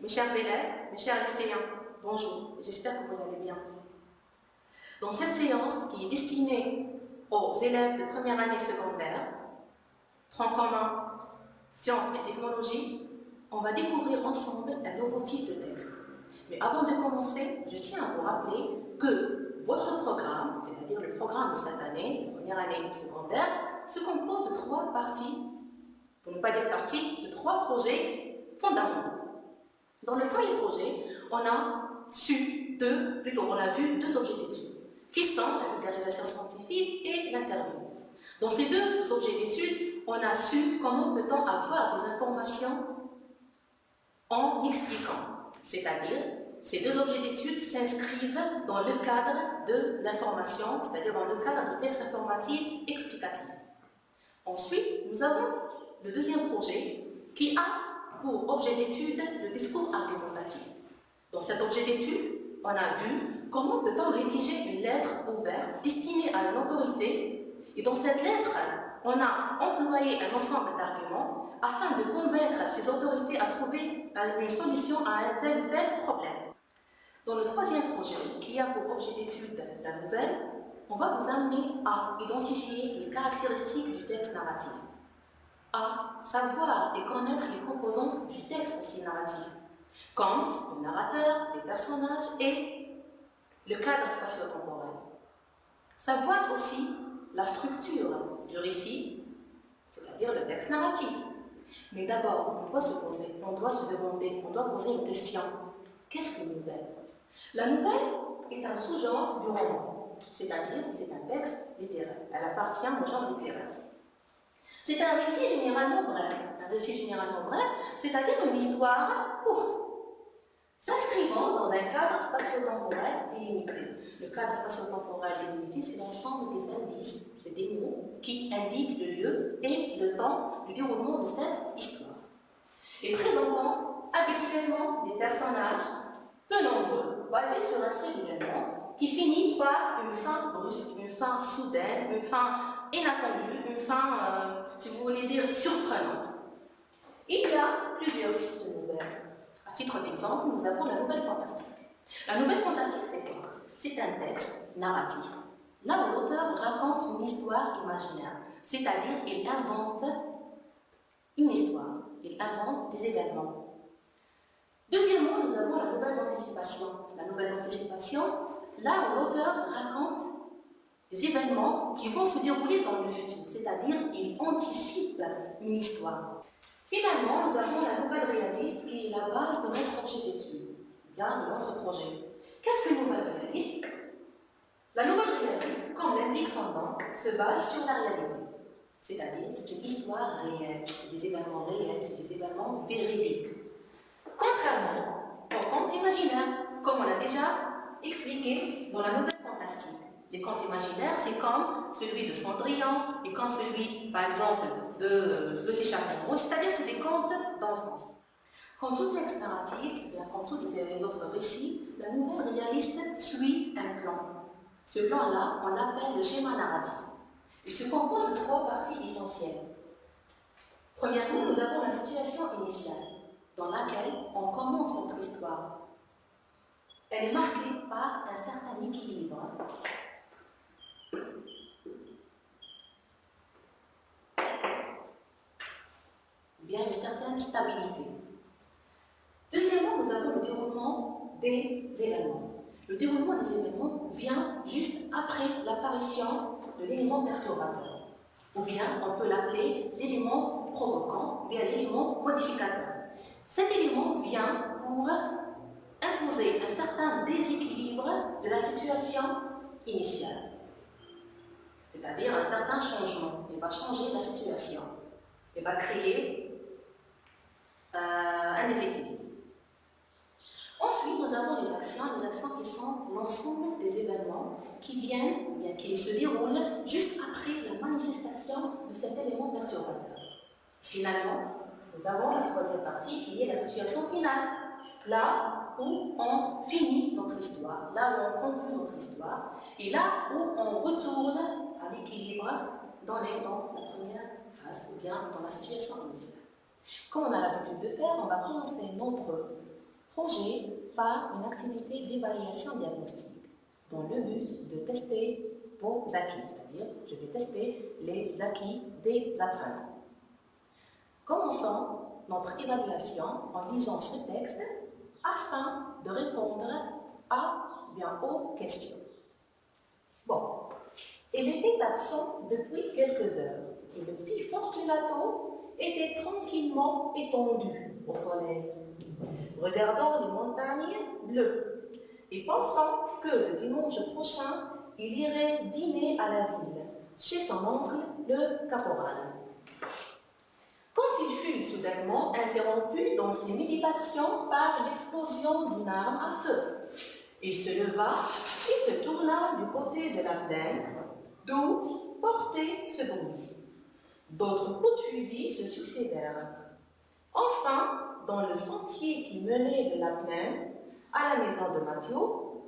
Mes chers élèves, mes chers lycéens, bonjour, j'espère que vous allez bien. Dans cette séance qui est destinée aux élèves de première année secondaire, tronc commun, sciences et technologies, on va découvrir ensemble un nouveau type de texte. Mais avant de commencer, je tiens à vous rappeler que votre programme, c'est-à-dire le programme de cette année, première année secondaire, se compose de 3 parties, pour ne pas dire parties, de 3 projets fondamentaux. Dans le premier projet, on a vu 2 objets d'étude, qui sont la vulgarisation scientifique et l'interview. Dans ces 2 objets d'étude, on a su comment peut-on avoir des informations en expliquant. C'est-à-dire, ces 2 objets d'étude s'inscrivent dans le cadre de l'information, c'est-à-dire dans le cadre du texte informatif explicatif. Ensuite, nous avons le deuxième projet qui a pour objet d'étude le discours argumentatif. Dans cet objet d'étude, on a vu comment peut-on rédiger une lettre ouverte destinée à une autorité, et dans cette lettre, on a employé un ensemble d'arguments afin de convaincre ces autorités à trouver une solution à un tel ou tel problème. Dans le troisième projet, qui a pour objet d'étude la nouvelle, on va vous amener à identifier les caractéristiques du texte narratif, à savoir et connaître les composants du texte aussi narratif, comme le narrateur, les personnages et le cadre spatio-temporel. Savoir aussi la structure du récit, c'est-à-dire le texte narratif. Mais d'abord, on doit poser une question. Qu'est-ce qu'une nouvelle? La nouvelle est un sous-genre du roman, c'est-à-dire c'est un texte littéraire. Elle appartient au genre littéraire. C'est un récit généralement bref. Un récit généralement bref, c'est-à-dire une histoire courte, s'inscrivant dans un cadre spatio-temporel délimité. Le cadre spatio-temporel délimité, c'est l'ensemble des indices, c'est des mots qui indiquent le lieu et le temps du déroulement de cette histoire. Et présentant habituellement des personnages peu nombreux, basés sur un seul événement, qui finit par une fin brusque, une fin soudaine, une fin inattendue, une fin, si vous voulez dire, surprenante. Il y a plusieurs types de nouvelles. À titre d'exemple, nous avons la nouvelle fantastique. La nouvelle fantastique, c'est quoi? C'est un texte narratif. Là où l'auteur raconte une histoire imaginaire, c'est-à-dire il invente une histoire, il invente des événements. Deuxièmement, nous avons la nouvelle d'anticipation. La nouvelle d'anticipation, là où l'auteur raconte des événements qui vont se dérouler dans le futur, c'est-à-dire il anticipe une histoire. Finalement, nous avons la nouvelle réaliste qui est la base de notre objet d'étude, bien de notre projet. Qu'est-ce qu'une nouvelle réaliste? La nouvelle réaliste, comme l'indique son nom, se base sur la réalité. C'est-à-dire, c'est une histoire réelle, c'est des événements réels, c'est des événements véridiques. Contrairement aux contes imaginaires, comme on l'a déjà expliqué dans la nouvelle fantastique. Les contes imaginaires, c'est comme celui de Cendrillon et comme celui, par exemple, de Petit Chaperon, c'est-à-dire c'est des contes d'enfance. Comme tout texte narratif, bien comme tous les autres récits, la nouvelle réaliste suit un plan. Ce plan-là, on l'appelle le schéma narratif. Il se compose de 3 parties essentielles. Premièrement, nous avons la situation initiale, dans laquelle on commence notre histoire. Elle est marquée par un certain équilibre. Bien une certaine stabilité. Deuxièmement, nous avons le déroulement des événements. Le déroulement des événements vient juste après l'apparition de l'élément perturbateur. Ou bien on peut l'appeler l'élément provoquant, ou bien l'élément modificateur. Cet élément vient pour imposer un certain déséquilibre de la situation initiale. C'est-à-dire un certain changement. Il va changer la situation. Il va créer un déséquilibre. Ensuite, nous avons les actions qui sont l'ensemble des événements qui viennent, bien qui se déroulent juste après la manifestation de cet élément perturbateur. Finalement, nous avons la troisième partie qui est la situation finale, là où on finit notre histoire, là où on conclut notre histoire, et là où on retourne à l'équilibre dans la première phase, ou bien dans la situation initiale. Comme on a l'habitude de faire, on va commencer notre projet par une activité d'évaluation diagnostique dans le but de tester vos acquis, c'est-à-dire je vais tester les acquis des apprenants. Commençons notre évaluation en lisant ce texte afin de répondre aux questions. Bon, il était absent depuis quelques heures et le petit Fortunato était tranquillement étendu au soleil, regardant les montagnes bleues et pensant que le dimanche prochain, il irait dîner à la ville, chez son oncle, le caporal. Quand il fut soudainement interrompu dans ses méditations par l'explosion d'une arme à feu, il se leva et se tourna du côté de la plaine, d'où portait ce bruit. D'autres coups de fusil se succédèrent. Enfin, dans le sentier qui menait de la plaine à la maison de Mathieu,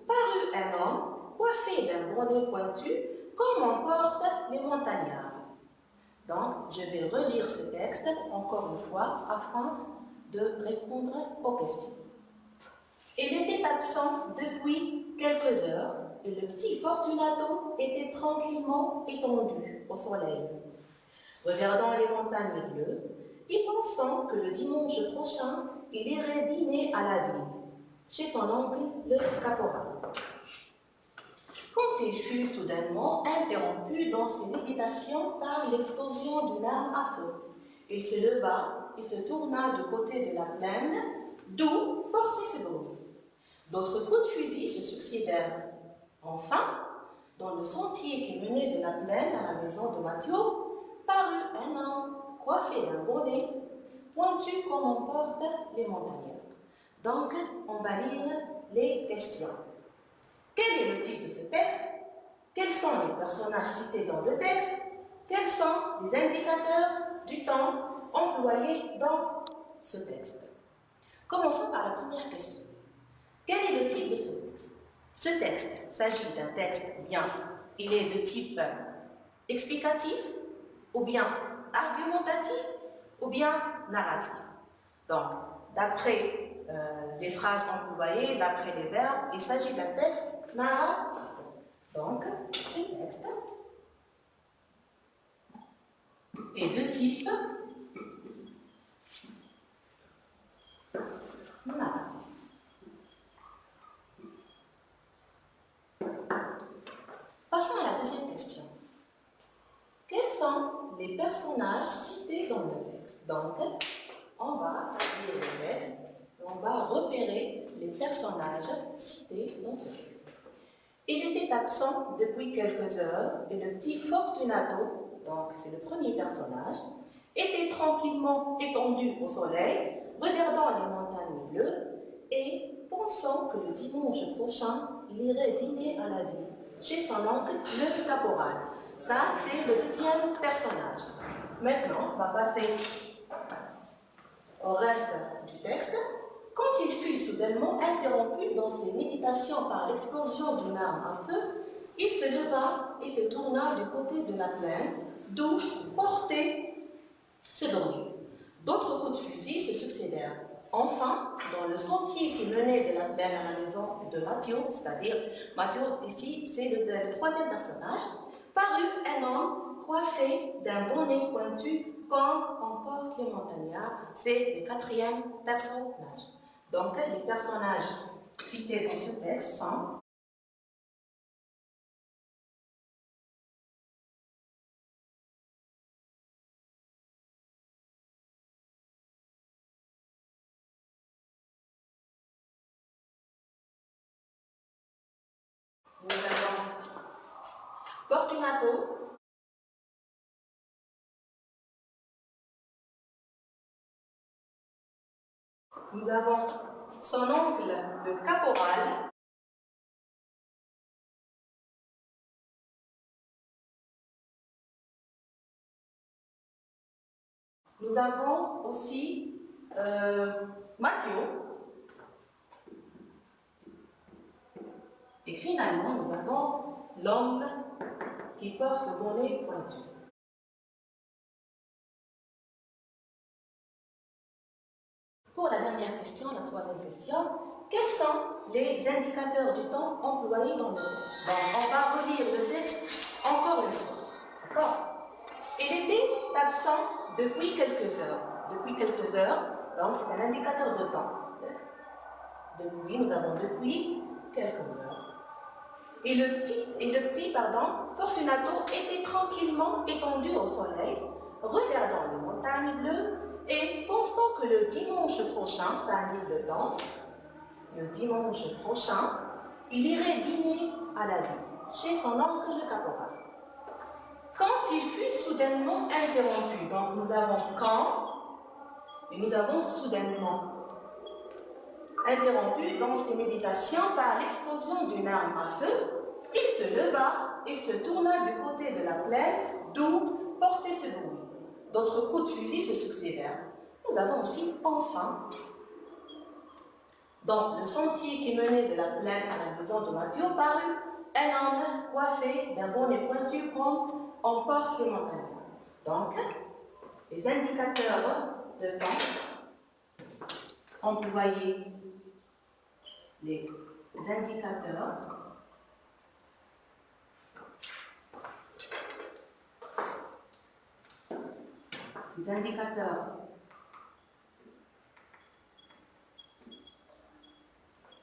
parut un homme coiffé d'un bonnet pointu comme en portent les montagnards. Donc, je vais relire ce texte encore une fois afin de répondre aux questions. Il était absent depuis quelques heures et le petit Fortunato était tranquillement étendu au soleil, regardant les montagnes bleues et pensant que le dimanche prochain, il irait dîner à la ville, chez son oncle, le caporal. Quand il fut soudainement interrompu dans ses méditations par l'explosion d'une arme à feu, il se leva et se tourna du côté de la plaine, d'où portait ce bruit. D'autres coups de fusil se succédèrent. Enfin, dans le sentier qui menait de la plaine à la maison de Mathieu, parut un homme coiffé d'un bonnet, pointu comme en portent les montagnards. Donc, on va lire les questions. Quel est le type de ce texte? Quels sont les personnages cités dans le texte? Quels sont les indicateurs du temps employés dans ce texte? Commençons par la première question. Quel est le type de ce texte? Ce texte s'agit d'un texte, ou bien il est de type explicatif, ou bien argumentatif, ou bien narratif. Donc, d'après les phrases employées, d'après les verbes, il s'agit d'un texte narratif. Donc, ce texte est de type narratif. Passons à la deuxième question. Quels sont les personnages cités dans le texte? Donc, on va lire le texte, on va repérer les personnages cités dans ce texte. Il était absent depuis quelques heures et le petit Fortunato, donc c'est le premier personnage, était tranquillement étendu au soleil, regardant les montagnes bleues et pensant que le dimanche prochain, il irait dîner à la ville, chez son oncle, le caporal. Ça, c'est le deuxième personnage. Maintenant, on va passer au reste du texte. Quand il fut soudainement interrompu dans ses méditations par l'explosion d'une arme à feu, il se leva et se tourna du côté de la plaine, d'où portait ce bruit. D'autres coups de fusil se succédèrent. Enfin, dans le sentier qui menait de la plaine à la maison de Mathieu, c'est-à-dire Mathieu ici, c'est le troisième personnage, parut un homme coiffé d'un bonnet pointu comme en porte les montagnards, c'est le quatrième personnage. Donc, les personnages cités dans ce texte sont nous avons Fortunato, nous avons son oncle, le caporal, nous avons aussi Mathieu, et finalement nous avons l'homme qui porte le bonnet pointu. Pour la dernière question, la troisième question, quels sont les indicateurs du temps employés dans le texte? Bon, on va relire le texte encore une fois. D'accord? Il était absent depuis quelques heures. Depuis quelques heures, donc c'est un indicateur de temps. Depuis, nous avons depuis quelques heures. Et le petit, Fortunato était tranquillement étendu au soleil, regardant les montagnes bleues et pensant que le dimanche prochain, ça indique le temps, le dimanche prochain, il irait dîner à la ville, chez son oncle le caporal. Quand il fut soudainement interrompu, donc nous avons quand et nous avons soudainement interrompu dans ses méditations par l'explosion d'une arme à feu, il se leva et se tourna du côté de la plaine d'où portait ce bruit. D'autres coups de fusil se succédèrent. Nous avons aussi enfin, dans le sentier qui menait de la plaine à la maison de Matteo, parut un homme coiffé d'un bonnet pointu comme en porc montagne. Donc, les indicateurs de temps employés, les indicateurs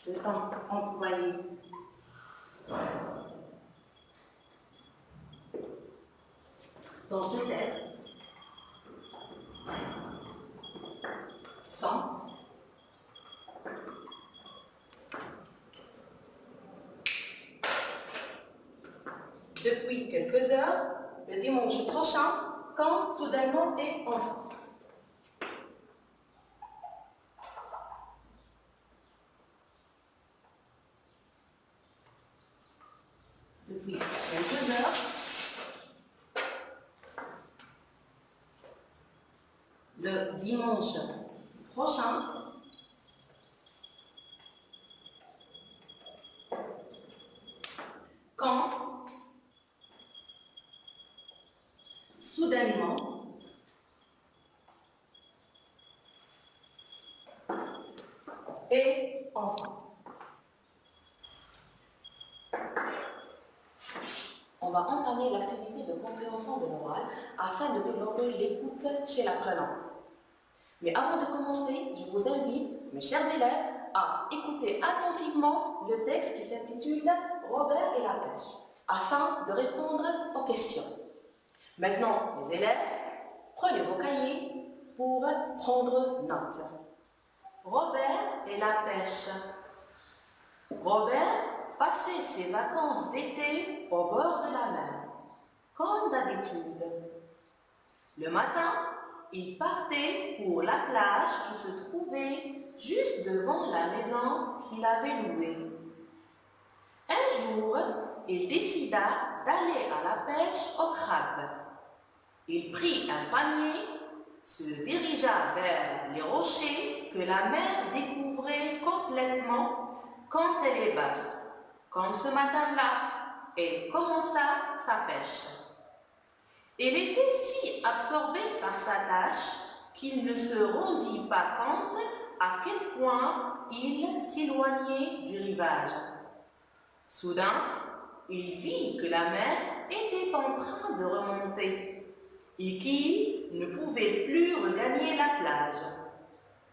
de temps employés dans ce texte sont depuis quelques heures, le dimanche prochain, quand soudainement et enfin. Depuis quelques heures, le dimanche prochain, quand soudainement et enfin. On va entamer l'activité de compréhension de l'oral afin de développer l'écoute chez l'apprenant. Mais avant de commencer, je vous invite, mes chers élèves, à écouter attentivement le texte qui s'intitule « Robert et la pêche » afin de répondre aux questions. Maintenant, mes élèves, prenez vos cahiers pour prendre note. Robert et la pêche. Robert passait ses vacances d'été au bord de la mer, comme d'habitude. Le matin, il partait pour la plage qui se trouvait juste devant la maison qu'il avait louée. Un jour, il décida d'aller à la pêche au crabe. Il prit un panier, se dirigea vers les rochers que la mer découvrait complètement quand elle est basse, comme ce matin-là, et commença sa pêche. Il était si absorbé par sa tâche qu'il ne se rendit pas compte à quel point il s'éloignait du rivage. Soudain, il vit que la mer était en train de remonter et qu'il ne pouvait plus regagner la plage.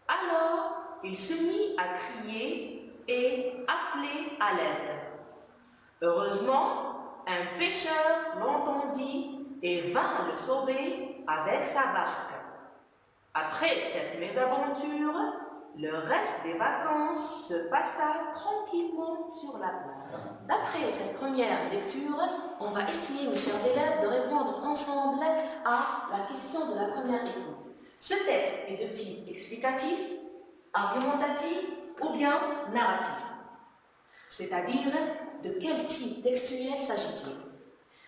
Alors, il se mit à crier et appeler à l'aide. Heureusement, un pêcheur l'entendit et vint le sauver avec sa barque. Après cette mésaventure, le reste des vacances se passa tranquillement sur la plage. D'après cette première lecture, on va essayer, mes chers élèves, de répondre ensemble à la question de la première écoute. Ce texte est de type explicatif, argumentatif ou bien narratif. C'est-à-dire, de quel type textuel s'agit-il?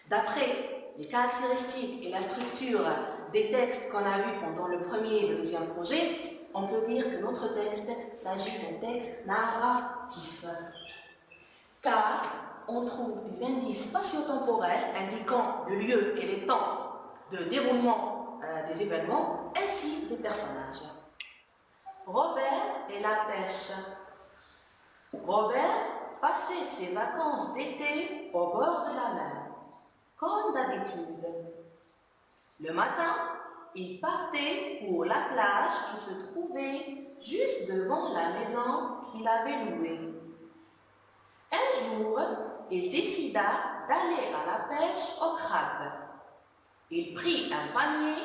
D'après les caractéristiques et la structure des textes qu'on a vus pendant le premier et le deuxième projet, on peut dire que notre texte s'agit d'un texte narratif. Car on trouve des indices spatio-temporels indiquant le lieu et les temps de déroulement des événements, ainsi des personnages. Robert et la pêche. Robert passait ses vacances d'été au bord de la mer, comme d'habitude. Le matin, il partait pour la plage qui se trouvait juste devant la maison qu'il avait louée. Un jour, il décida d'aller à la pêche au crabe. Il prit un panier,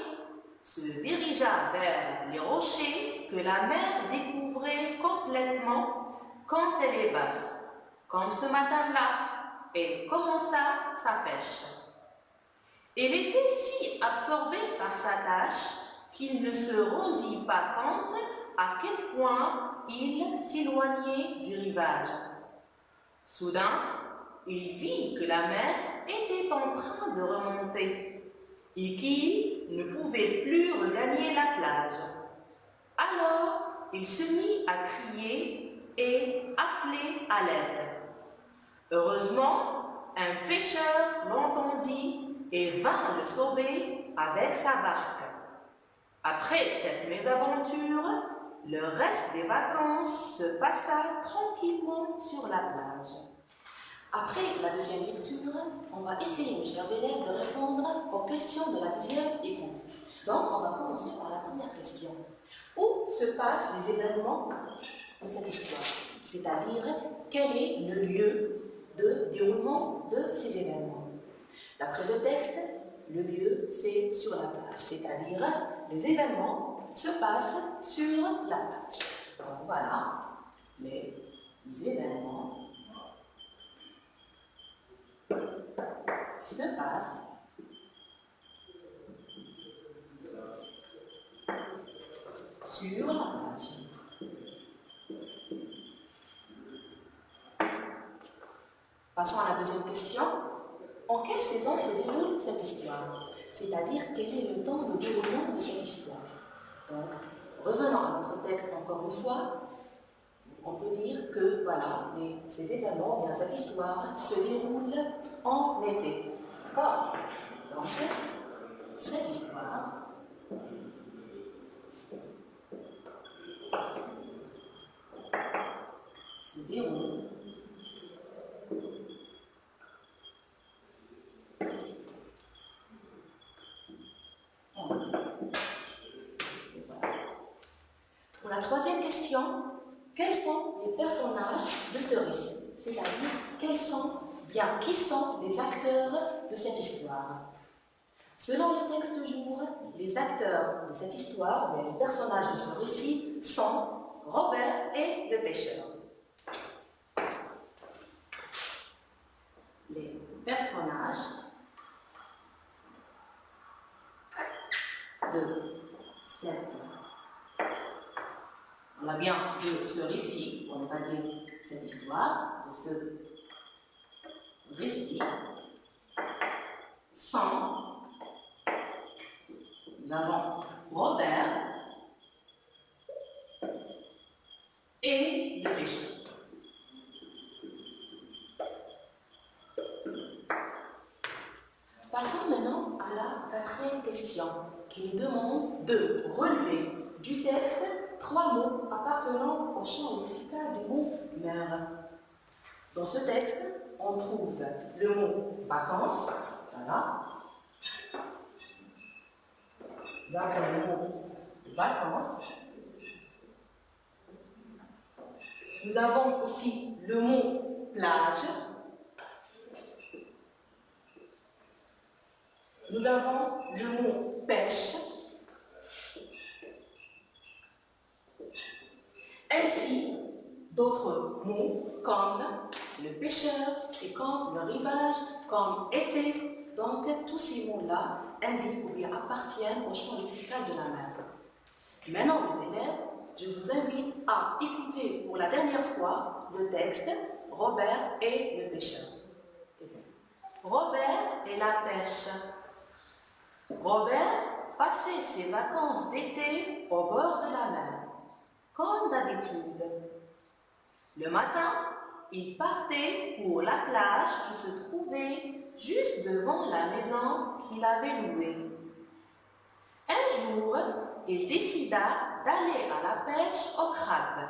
se dirigea vers les rochers que la mer découvrait complètement quand elle est basse, comme ce matin-là, et commença sa pêche. Il était si absorbé par sa tâche qu'il ne se rendit pas compte à quel point il s'éloignait du rivage. Soudain, il vit que la mer était en train de remonter et qu'il ne pouvait plus regagner la plage. Alors, il se mit à crier et appeler à l'aide. Heureusement, un pêcheur l'entendit et vint le sauver avec sa barque. Après cette mésaventure, le reste des vacances se passa tranquillement sur la plage. Après la deuxième lecture, on va essayer, mes chers élèves, de répondre aux questions de la deuxième écoute. Donc, on va commencer par la première question. Où se passent les événements de cette histoire? C'est-à-dire, quel est le lieu de déroulement de ces événements? D'après le texte, le lieu, c'est sur la plage, c'est-à-dire, les événements se passent sur la plage. Donc, voilà les événements se passent sur la plage. Passons à la deuxième question. En quelle saison se déroule cette histoire? C'est-à-dire, quel est le temps de déroulement de cette histoire? Donc, revenons à notre texte encore une fois. On peut dire que voilà, ces événements, bien cette histoire se déroule en été. D'accord? Donc, cette histoire se déroule en été. Voilà. Pour la troisième question, quels sont les personnages de ce récit? C'est-à-dire, qui sont les acteurs de cette histoire? Selon le texte du jour, les acteurs de cette histoire, ou bien les personnages de ce récit, sont Robert et le pêcheur. Les personnages de cette on a bien de ce récit, on va dire cette histoire, de ce récit, sont, nous avons Robert et le pêcheur. Passons maintenant à la quatrième question, qui nous demande de relever du texte 3 mots appartenant au champ lexical du mot « mer ». Dans ce texte, on trouve le mot « vacances », voilà. Nous avons le mot « vacances ». Nous avons aussi le mot « plage ». Nous avons le mot « pêche ». Ainsi, d'autres mots comme le pêcheur et comme le rivage, comme été. Donc, tous ces mots-là indiquent ou bien appartiennent au champ lexical de la mer. Maintenant, les élèves, je vous invite à écouter pour la dernière fois le texte Robert et le pêcheur. Robert et la pêche. Robert passait ses vacances d'été au bord de la mer. Comme d'habitude. Le matin, il partait pour la plage qui se trouvait juste devant la maison qu'il avait louée. Un jour, il décida d'aller à la pêche au crabe.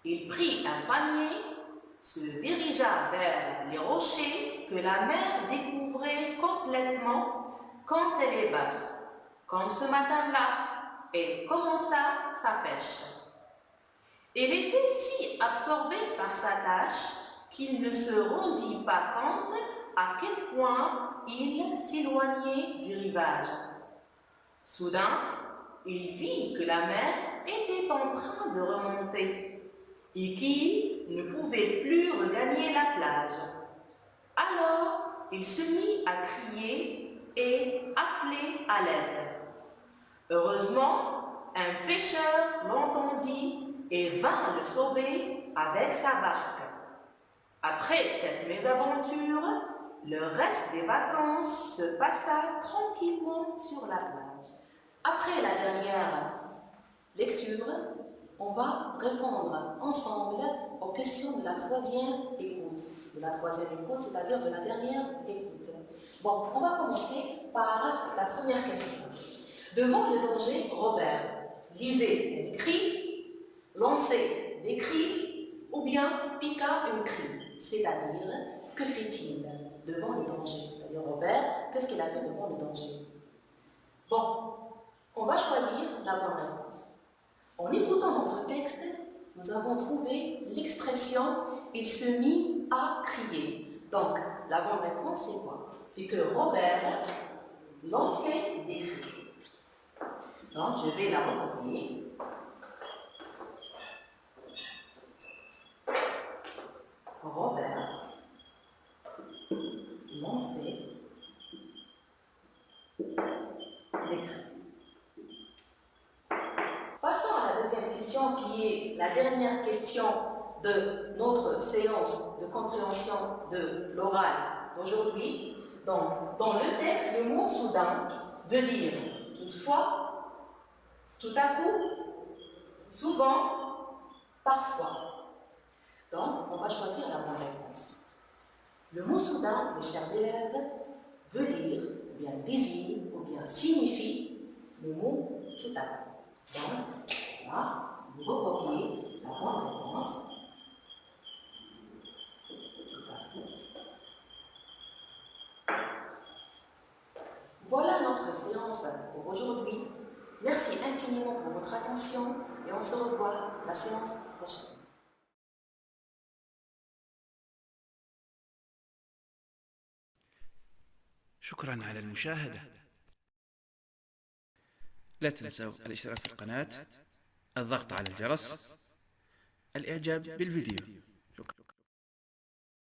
Il prit un panier, se dirigea vers les rochers que la mer découvrait complètement quand elle est basse. Comme ce matin-là, et commença sa pêche. Il était si absorbé par sa tâche qu'il ne se rendit pas compte à quel point il s'éloignait du rivage. Soudain, il vit que la mer était en train de remonter et qu'il ne pouvait plus regagner la plage. Alors, il se mit à crier et appeler à l'aide. Heureusement, un pêcheur l'entendit et vint le sauver avec sa barque. Après cette mésaventure, le reste des vacances se passa tranquillement sur la plage. Après la dernière lecture, on va répondre ensemble aux questions de la troisième écoute. De la troisième écoute, c'est-à-dire de la dernière écoute. Bon, on va commencer par la première question. Devant le danger, Robert lisait une cri, lançait des cris ou bien piqua une crise. C'est-à-dire, que fait-il devant le danger? C'est-à-dire, Robert, qu'est-ce qu'il a fait devant le danger? Bon, on va choisir la bonne réponse. En écoutant notre texte, nous avons trouvé l'expression « il se mit à crier ». Donc, la bonne réponse, c'est quoi? C'est que Robert lançait des cris. Donc, je vais la recopier. Robert lançait des cris. Passons à la deuxième question qui est la dernière question de notre séance de compréhension de l'oral d'aujourd'hui. Donc, dans le texte, le mot soudain veut dire toutefois, tout à coup, souvent, parfois. Donc, on va choisir la bonne réponse. Le mot soudain, mes chers élèves, veut dire, ou bien désigne, ou bien signifie le mot tout à coup. Donc, là, vous recopiez la bonne réponse. Tout à coup. Voilà notre séance pour aujourd'hui. Merci infiniment pour votre attention et on se revoit la séance prochaine. شكرا على المشاهدة. لا تنسوا الاشتراك في القناة، الضغط على الجرس، الإعجاب بالفيديو.